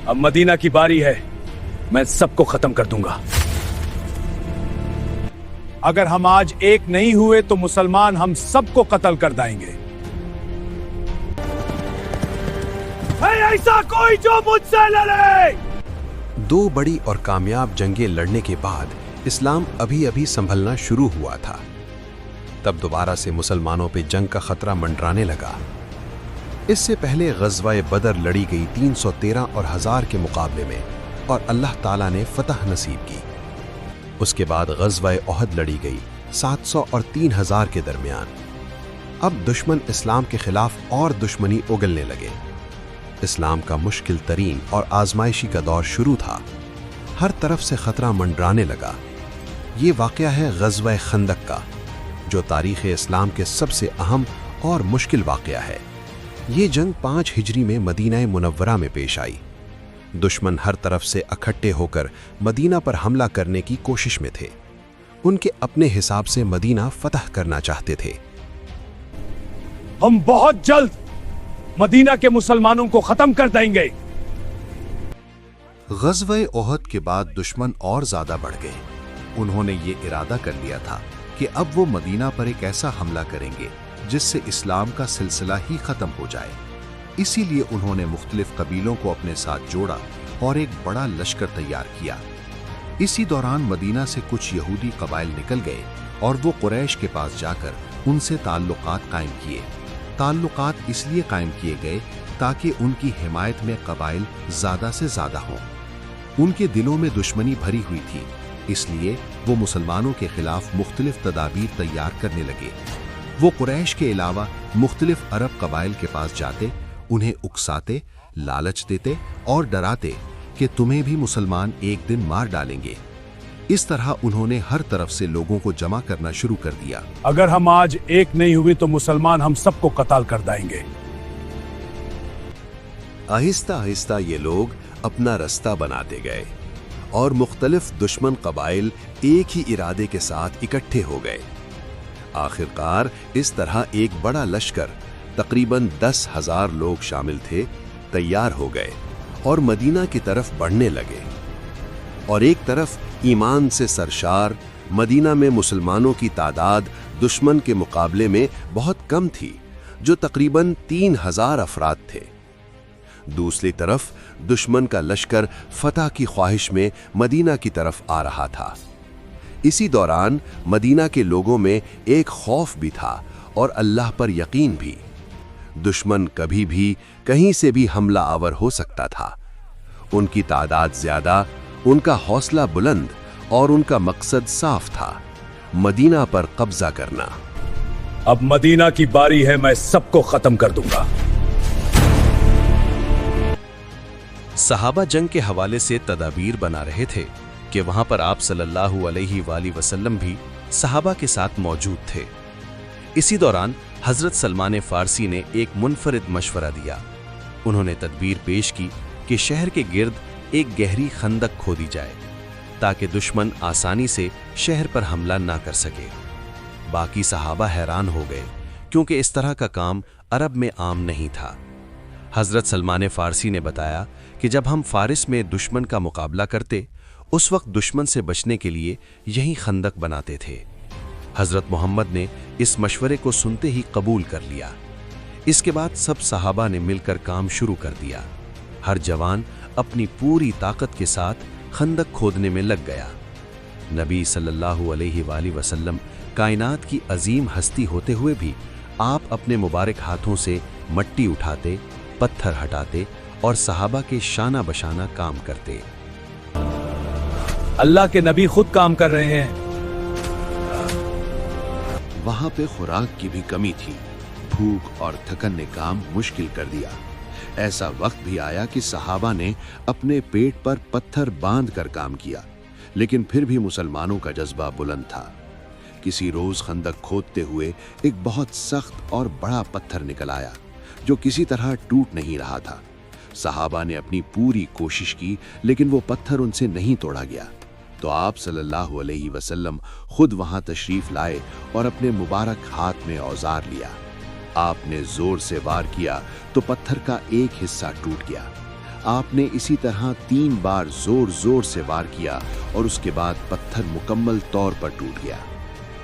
अब मदीना की बारी है, मैं सबको खत्म कर दूंगा। अगर हम आज एक नहीं हुए तो मुसलमान हम सबको कत्ल कर देंगे। ऐसा कोई जो मुझसे लड़े। दो बड़ी और कामयाब जंगें लड़ने के बाद इस्लाम अभी अभी संभलना शुरू हुआ था। तब दोबारा से मुसलमानों पे जंग का खतरा मंडराने लगा। इससे पहले ग़ज़वा बदर लड़ी गई 313 और 1000 के मुकाबले में और अल्लाह ताला ने फतह नसीब की। उसके बाद ग़ज़वा ओहद लड़ी गई 700 और 3000 के दरमियान। अब दुश्मन इस्लाम के खिलाफ और दुश्मनी उगलने लगे। इस्लाम का मुश्किल तरीन और आजमाइशी का दौर शुरू था। हर तरफ से खतरा मंडराने लगा। ये वाक़या है ग़ज़वा खंदक का, जो तारीख़ इस्लाम के सबसे अहम और मुश्किल वाक़या है। ये जंग 5 हिजरी में मदीना मुनव्वरा में पेश आई। दुश्मन हर तरफ से इकट्ठे होकर मदीना पर हमला करने की कोशिश में थे। उनके अपने हिसाब से मदीना फतह करना चाहते थे। हम बहुत जल्द मदीना के मुसलमानों को खत्म कर देंगे। ग़ज़वा ओहद के बाद दुश्मन और ज्यादा बढ़ गए। उन्होंने ये इरादा कर लिया था कि अब वो मदीना पर एक ऐसा हमला करेंगे जिससे इस्लाम का सिलसिला ही खत्म हो जाए। इसीलिए उन्होंने मुख्तलिफ कबीलों को अपने साथ जोड़ा और एक बड़ा लश्कर तैयार किया। इसी दौरान मदीना से कुछ यहूदी कबाइल निकल गए और वो कुरैश के पास जाकर उनसे ताल्लुकात कायम किए। ताल्लुकात इसलिए कायम किए गए ताकि उनकी हिमायत में कबाइल ज्यादा से ज्यादा हों। उनके दिलों में दुश्मनी भरी हुई थी, इसलिए वो मुसलमानों के खिलाफ मुख्तलिफ तदाबीर तैयार करने लगे। वो कुरैश के अलावा मुख्तलिफ अरब कबाइल के पास जाते, उन्हें उकसाते, लालच देते और डराते कि तुम्हें भी मुसलमान एक दिन मार डालेंगे। इस तरह उन्होंने हर तरफ से लोगों को जमा करना शुरू कर दिया। अगर हम आज एक नहीं हुए तो मुसलमान हम सबको कत्ल कर देंगे। आहिस्ता आहिस्ता ये लोग अपना रास्ता बनाते गए और मुख्तलिफ दुश्मन कबाइल एक ही इरादे के साथ इकट्ठे हो गए। आखिरकार इस तरह एक बड़ा लश्कर, तकरीबन 10,000 लोग शामिल थे, तैयार हो गए और मदीना की तरफ बढ़ने लगे। और एक तरफ ईमान से सरशार मदीना में मुसलमानों की तादाद दुश्मन के मुकाबले में बहुत कम थी, जो तकरीबन 3,000 अफराद थे। दूसरी तरफ दुश्मन का लश्कर फतह की ख्वाहिश में मदीना की तरफ आ रहा था। इसी दौरान मदीना के लोगों में एक खौफ भी था और अल्लाह पर यकीन भी। दुश्मन कभी भी कहीं से भी हमला आवर हो सकता था। उनकी तादाद ज्यादा, उनका हौसला बुलंद और उनका मकसद साफ था, मदीना पर कब्जा करना। अब मदीना की बारी है, मैं सबको खत्म कर दूंगा। सहाबा जंग के हवाले से तदाबीर बना रहे थे कि वहां पर आप सल्लल्लाहु अलैहि वसल्लम भी सहाबा के साथ मौजूद थे। इसी दौरान हजरत सलमान फारसी ने एक मुनफरिद मशवरा दिया। उन्होंने तदबीर पेश की कि शहर के गिर्द एक गहरी खंदक खोदी जाए ताकि दुश्मन आसानी से शहर पर हमला ना कर सके। बाकी सहाबा हैरान हो गए क्योंकि इस तरह का काम अरब में आम नहीं था। हजरत सलमान फारसी ने बताया कि जब हम फारिस में दुश्मन का मुकाबला करते, उस वक्त दुश्मन से बचने के लिए यही खंदक बनाते थे। हजरत मोहम्मद ने इस मशवरे को सुनते ही कबूल कर लिया। इसके बाद सब सहाबा ने मिलकर काम शुरू कर दिया। हर जवान अपनी पूरी ताकत के साथ खंदक खोदने में लग गया। नबी सल्लल्लाहु अलैहि वसल्लम कायनात की अजीम हस्ती होते हुए भी आप अपने मुबारक हाथों से मट्टी उठाते, पत्थर हटाते और सहाबा के शाना बशाना काम करते। अल्लाह के नबी खुद काम कर रहे हैं। वहां पे खुराक की भी कमी थी। भूख और थकन ने काम मुश्किल कर दिया। ऐसा वक्त भी आया कि सहाबा ने अपने पेट पर पत्थर बांध कर काम किया, लेकिन फिर भी मुसलमानों का जज्बा बुलंद था। किसी रोज खंदक खोदते हुए एक बहुत सख्त और बड़ा पत्थर निकल आया जो किसी तरह टूट नहीं रहा था। सहाबा ने अपनी पूरी कोशिश की, लेकिन वो पत्थर उनसे नहीं तोड़ा गया। तो आप सल्लल्लाहु अलैहि वसल्लम खुद वहां तशरीफ लाए और अपने मुबारक हाथ में औजार लिया। आपने जोर से वार किया तो पत्थर का एक हिस्सा टूट गया। آپ نے اسی طرح 3 بار زور زور سے وار کیا اور اس کے بعد پتھر مکمل طور پر ٹوٹ گیا۔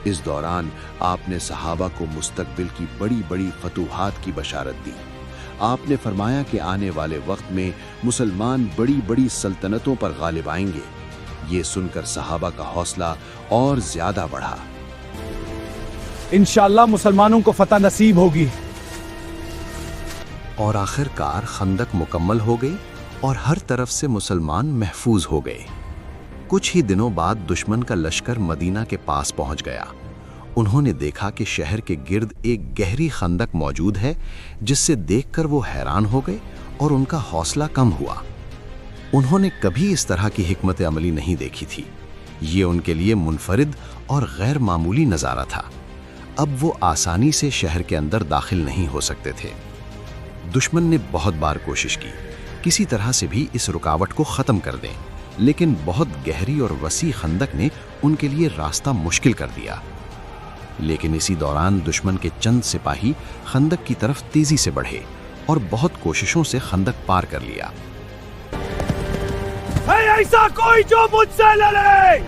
اس دوران آپ نے صحابہ کو مستقبل کی بڑی بڑی فتوحات کی بشارت دی۔ آپ نے فرمایا کہ آنے والے وقت میں مسلمان بڑی بڑی سلطنتوں پر غالب آئیں گے۔ یہ سن کر صحابہ کا حوصلہ اور زیادہ بڑھا۔ انشاءاللہ مسلمانوں کو فتح نصیب ہوگی۔ اور آخر کار خندق مکمل ہو گئی اور ہر طرف سے مسلمان محفوظ ہو گئے۔ کچھ ہی دنوں بعد دشمن کا لشکر مدینہ کے پاس پہنچ گیا۔ انہوں نے دیکھا کہ شہر کے گرد ایک گہری خندق موجود ہے، جس سے دیکھ کر وہ حیران ہو گئے اور ان کا حوصلہ کم ہوا۔ انہوں نے کبھی اس طرح کی حکمت عملی نہیں دیکھی تھی۔ یہ ان کے لیے منفرد اور غیر معمولی نظارہ تھا۔ اب وہ آسانی سے شہر کے اندر داخل نہیں ہو سکتے تھے۔ دشمن نے بہت بار کوشش کی کسی طرح سے بھی اس رکاوٹ کو ختم کر دیں، لیکن بہت گہری اور وسیع خندق نے ان کے لیے راستہ مشکل کر دیا۔ لیکن اسی دوران دشمن کے چند سپاہی خندق کی طرف تیزی سے بڑھے اور بہت کوششوں سے خندق پار کر لیا۔ ایسا کوئی جو مجھ سے لڑے!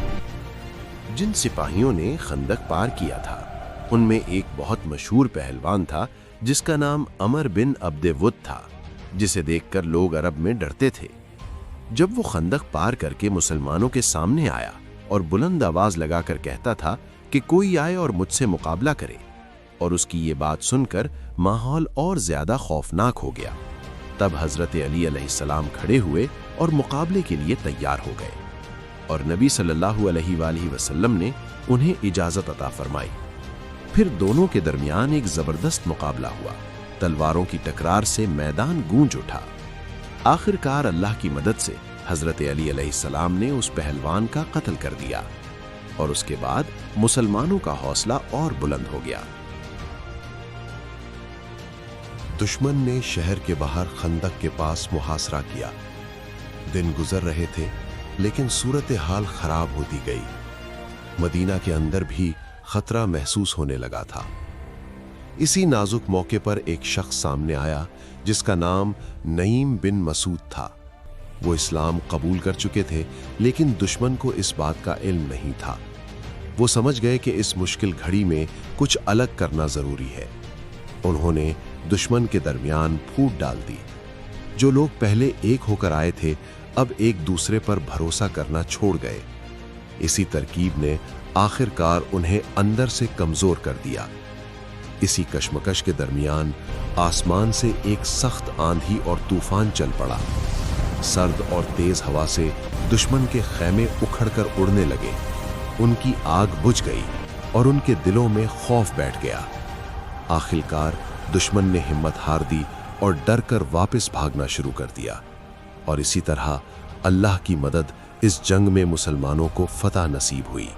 جن سپاہیوں نے خندق پار کیا تھا ان میں ایک بہت مشہور پہلوان تھا جس کا نام عمر بن عبد ود تھا، جسے دیکھ کر لوگ عرب میں ڈرتے تھے۔ جب وہ خندق پار کر کے مسلمانوں کے سامنے آیا اور بلند آواز لگا کر کہتا تھا کہ کوئی آئے اور مجھ سے مقابلہ کرے، اور اس کی یہ بات سن کر ماحول اور زیادہ خوفناک ہو گیا۔ تب حضرت علی علیہ السلام کھڑے ہوئے اور مقابلے کے لیے تیار ہو گئے، اور نبی صلی اللہ علیہ وآلہ وسلم نے انہیں اجازت عطا فرمائی۔ پھر دونوں کے درمیان ایک زبردست مقابلہ ہوا۔ تلواروں کی ٹکرار سے میدان گونج اٹھا۔ آخر کار اللہ کی مدد سے حضرت علی علیہ السلام نے اس پہلوان کا قتل کر دیا، اور اس کے بعد مسلمانوں کا حوصلہ اور بلند ہو گیا۔ دشمن نے شہر کے باہر خندق کے پاس محاصرہ کیا۔ دن گزر رہے تھے لیکن صورتحال خراب ہوتی گئی۔ مدینہ کے اندر بھی خطرہ محسوس ہونے لگا تھا۔ اسی نازک موقع پر ایک شخص سامنے آیا جس کا نام نعیم بن مسعود تھا۔ وہ اسلام قبول کر چکے تھے، لیکن دشمن کو اس بات کا علم نہیں تھا۔ وہ سمجھ گئے کہ اس مشکل گھڑی میں کچھ الگ کرنا ضروری ہے۔ انہوں نے دشمن کے درمیان پھوٹ ڈال دی۔ جو لوگ پہلے ایک ہو کر آئے تھے اب ایک دوسرے پر بھروسہ کرنا چھوڑ گئے۔ اسی ترکیب نے آخر کار انہیں اندر سے کمزور کر دیا۔ اسی کشمکش کے درمیان آسمان سے ایک سخت آندھی اور طوفان چل پڑا۔ سرد اور تیز ہوا سے دشمن کے خیمے اکھڑ کر اڑنے لگے۔ ان کی آگ بجھ گئی اور ان کے دلوں میں خوف بیٹھ گیا۔ آخر کار دشمن نے ہمت ہار دی اور ڈر کر واپس بھاگنا شروع کر دیا، اور اسی طرح اللہ کی مدد اس جنگ میں مسلمانوں کو فتح نصیب ہوئی۔